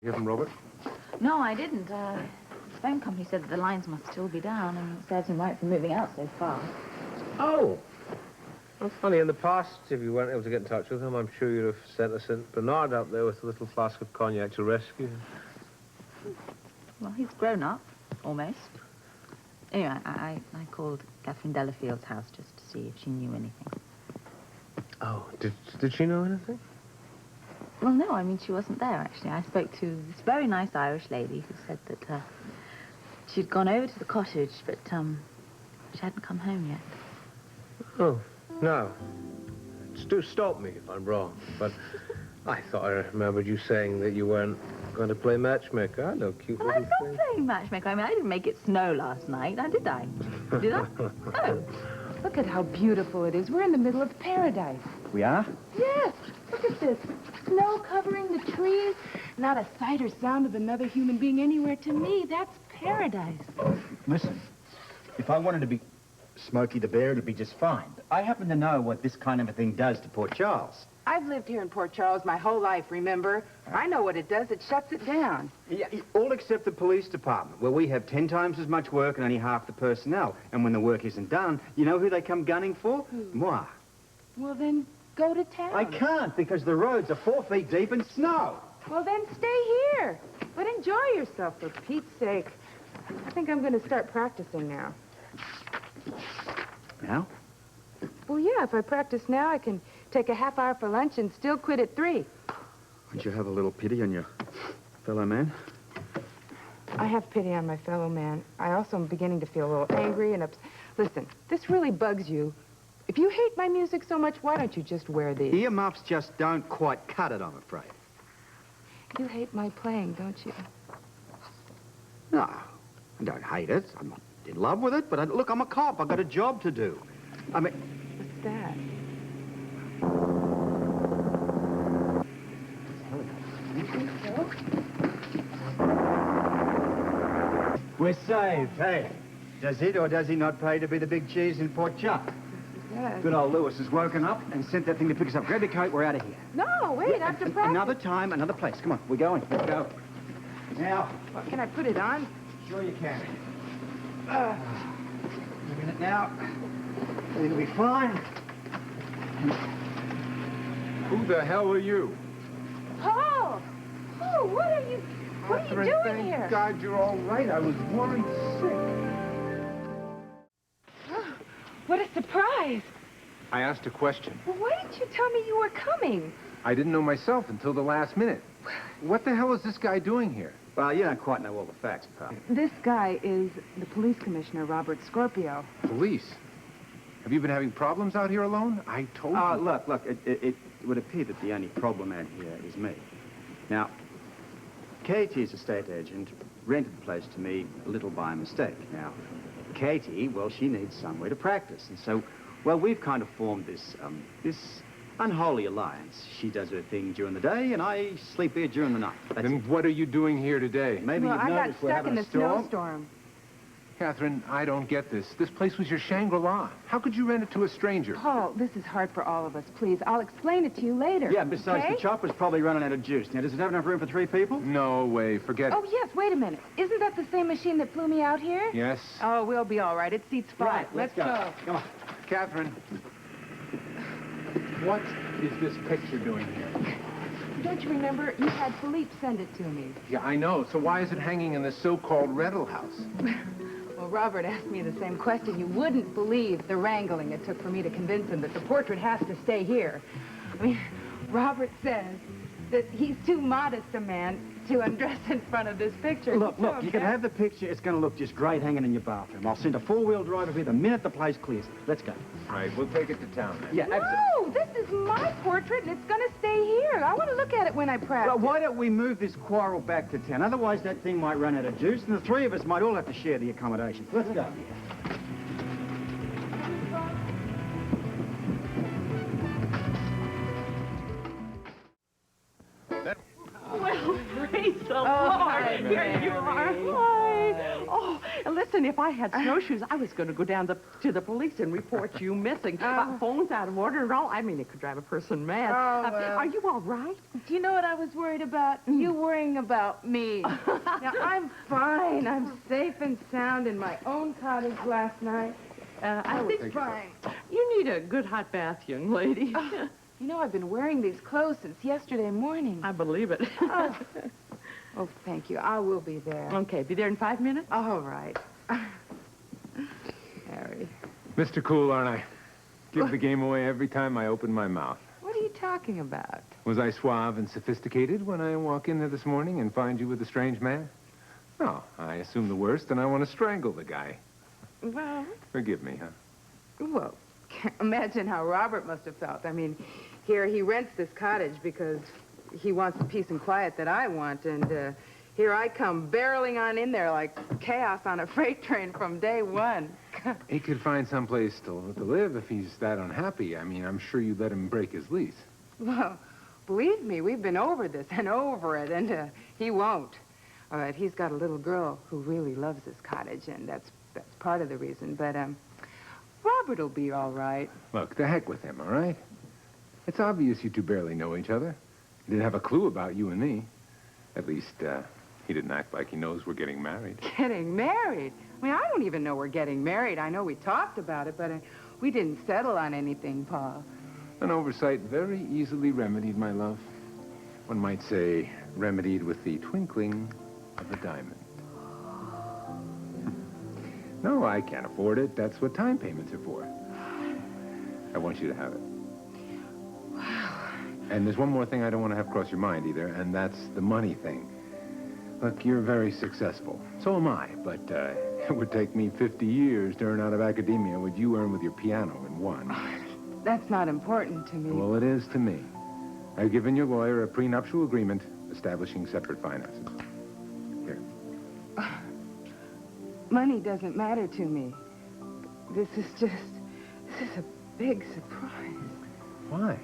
You hear from Robert? No, I didn't. The phone company said that the lines must still be down, and it serves him right for moving out so fast. Oh! Well, funny, in the past, if you weren't able to get in touch with him, I'm sure you'd have sent a St. Bernard up there with a little flask of cognac to rescue him. Well, he's grown up, almost. Anyway, I called Katherine Delafield's house just to see if she knew anything. Oh, did she know anything? Well, no, I mean, she wasn't there, actually. I spoke to this very nice Irish lady who said that she'd gone over to the cottage, but she hadn't come home yet. Oh, no. Do stop me if I'm wrong, but I thought I remembered you saying that you weren't going to play matchmaker. I know cute Well, little I'm not thing. playing matchmaker. I mean, I didn't make it snow last night, now did I? Did I? No. Look at how beautiful it is. We're in the middle of paradise. We are? Yes. Look at this. Snow covering the trees. Not a sight or sound of another human being anywhere. To me, that's paradise. Listen, if I wanted to be Smokey the Bear, it'd be just fine. But I happen to know what this kind of a thing does to Port Charles. I've lived here in Port Charles my whole life, remember? I know what it does. It shuts it down. Yeah, all except the police department, where we have 10 times as much work and only half the personnel. And when the work isn't done, you know who they come gunning for? Moi. Well, then, go to town. I can't, because the roads are 4 feet deep in snow. Well, then stay here. But enjoy yourself, for Pete's sake. I think I'm going to start practicing now. Now? Well, yeah, if I practice now, I can take a half hour for lunch and still quit at 3. Won't you have a little pity on your fellow man? I have pity on my fellow man. I also am beginning to feel a little angry and upset. Listen, this really bugs you. If you hate my music so much, why don't you just wear these? Earmuffs just don't quite cut it, I'm afraid. You hate my playing, don't you? No, I don't hate it. I'm not in love with it, but look, I'm a cop. I've got a job to do. I mean... What's that? We're saved, hey. Does it or does he not pay to be the big cheese in Port Chuck? Yes. Good old Lewis has woken up and sent that thing to pick us up. Grab your coat, we're out of here. No, wait, after practice. Another time, another place. Come on, we're going. Let's go. Now. What, can I put it on? Sure you can. A minute now. It'll be fine. Who the hell are you? Paul! Oh, what are you doing here? Thank God you're all right. I was worried sick. What a surprise. I asked a question. Well, why didn't you tell me you were coming? I didn't know myself until the last minute. What the hell is this guy doing here? Well, you don't quite know all the facts, pal. This guy is the police commissioner, Robert Scorpio. Police? Have you been having problems out here alone? I told you. Look, it would appear that the only problem out here is me. Now, Katie's estate agent rented the place to me a little by mistake. Now, Katie, well, she needs somewhere to practice. And so, well, we've kind of formed this unholy alliance. She does her thing during the day, and I sleep here during the night. Then what are you doing here today? Maybe Well, you've I got noticed we're stuck having in a the storm. snowstorm. Catherine, I don't get this. This place was your Shangri-La. How could you rent it to a stranger? Paul, this is hard for all of us. Please, I'll explain it to you later. Yeah, besides, okay? the chopper's probably running out of juice. Now, does it have enough room for 3 people? No way. Forget Oh, it. yes, wait a minute. Isn't that the same machine that flew me out here? Yes. Oh, we'll be all right. It seats 5. Right, let's go. Come on. Catherine, what is this picture doing here? Don't you remember? You had Philippe send it to me. Yeah, I know. So why is it hanging in this so-called rental house? Well, Robert asked me the same question. You wouldn't believe the wrangling it took for me to convince him that the portrait has to stay here. I mean, Robert says that he's too modest a man to undress in front of this picture. Look, you can have the picture. It's going to look just great hanging in your bathroom. I'll send a 4-wheel drive here the minute the place clears. Let's go. All right, we'll take it to town then. Yeah, No, this is my portrait, and it's going to stay here. I want to look at it when I practice. Well, why don't we move this quarrel back to town? Otherwise, that thing might run out of juice, and the 3 of us might all have to share the accommodation. Let's go. Well, praise the Lord. hi, Here you are. Hi. Oh, Listen, if I had snowshoes, I was going to go down to the police and report you missing. Phones out of order and all. I mean, it could drive a person mad. Well. Are you all right? Do you know what I was worried about? You worrying about me. Now, I'm fine. I'm safe and sound in my own cottage last night. I think Fine. you need a good hot bath, young lady. You know, I've been wearing these clothes since yesterday morning. I believe it. Oh, thank you. I will be there. Okay, be there in 5 minutes? All right. Harry. Mr. Cool, aren't I? Give the game away every time I open my mouth. What are you talking about? Was I suave and sophisticated when I walk in there this morning and find you with a strange man? No, I assume the worst, and I want to strangle the guy. Well, Forgive me, huh? well, can't imagine how Robert must have felt. I mean, here he rents this cottage because he wants the peace and quiet that I want, and here I come barreling on in there like chaos on a freight train from day one. He could find someplace to live if he's that unhappy. I mean, I'm sure you let him break his lease. Well, believe me, we've been over this and over it, and he won't. All right, he's got a little girl who really loves this cottage, and that's part of the reason. But Robert will be all right. Look, the heck with him, all right? It's obvious you two barely know each other. He didn't have a clue about you and me. At least, he didn't act like he knows we're getting married. Getting married? I mean, I don't even know we're getting married. I know we talked about it, but we didn't settle on anything, Paul. An oversight very easily remedied, my love. One might say, remedied with the twinkling of a diamond. No, I can't afford it. That's what time payments are for. I want you to have it. Wow. And there's one more thing I don't want to have cross your mind either, and that's the money thing. Look, you're very successful. So am I, but it would take me 50 years to earn out of academia what you earn with your piano in one. That's not important to me. Well, it is to me. I've given your lawyer a prenuptial agreement establishing separate finances. Here. Money doesn't matter to me. This is a big surprise. Why?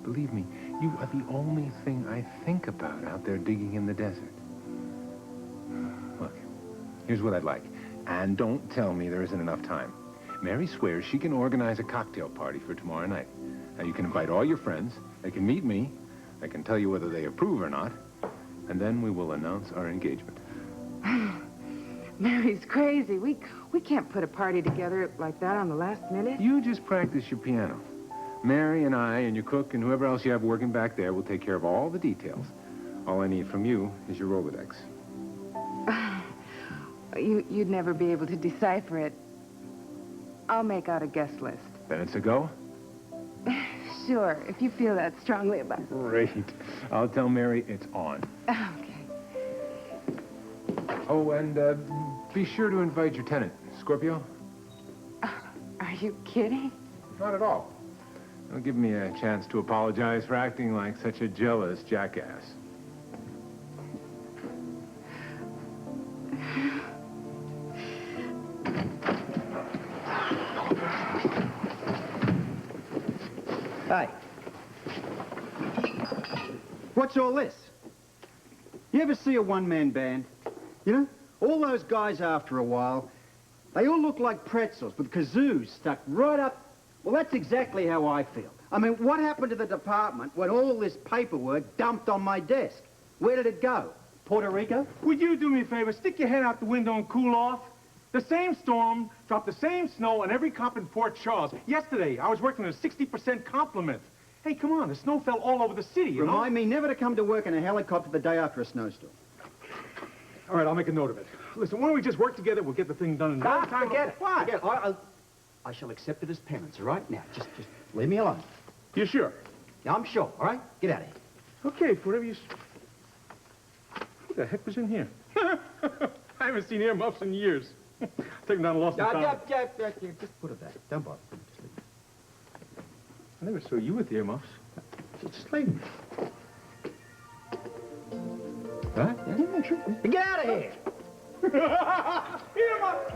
Believe me, you are the only thing I think about out there digging in the desert. Look, here's what I'd like. And don't tell me there isn't enough time. Mary swears she can organize a cocktail party for tomorrow night. Now, you can invite all your friends. They can meet me. I can tell you whether they approve or not. And then we will announce our engagement. Mary's crazy. We can't put a party together like that on the last minute. You just practice your piano. Mary and I and your cook and whoever else you have working back there will take care of all the details. All I need from you is your Rolodex. You'd never be able to decipher it. I'll make out a guest list. Then it's a go? Sure, if you feel that strongly about it. Great. I'll tell Mary it's on. Okay. Oh, and be sure to invite your tenant, Scorpio. Are you kidding? Not at all. It'll give me a chance to apologize for acting like such a jealous jackass. Hey. What's all this? You ever see a one-man band? You know, all those guys after a while, they all look like pretzels with kazoos stuck right up. Well, that's exactly how I feel. I mean, what happened to the department when all this paperwork dumped on my desk? Where did it go? Puerto Rico? Would you do me a favor? Stick your head out the window and cool off. The same storm dropped the same snow on every cop in Port Charles. Yesterday, I was working at a 60% complement. Hey, come on, the snow fell all over the city, you know? Remind me never to come to work in a helicopter the day after a snowstorm. All right, I'll make a note of it. Listen, why don't we just work together? We'll get the thing done in no time. Forget it. What? Forget it. I shall accept it as parents, all right? Now, just leave me alone. You sure? Now, I'm sure, all right? Get out of here. Okay, whatever you... Who the heck was in here? I haven't seen earmuffs in years. Take them down and lost them. Just put it back. Don't bother. Just leave it. I never saw you with earmuffs. Just leave it. Right? Yeah, sure. Get out of here! Earmuffs!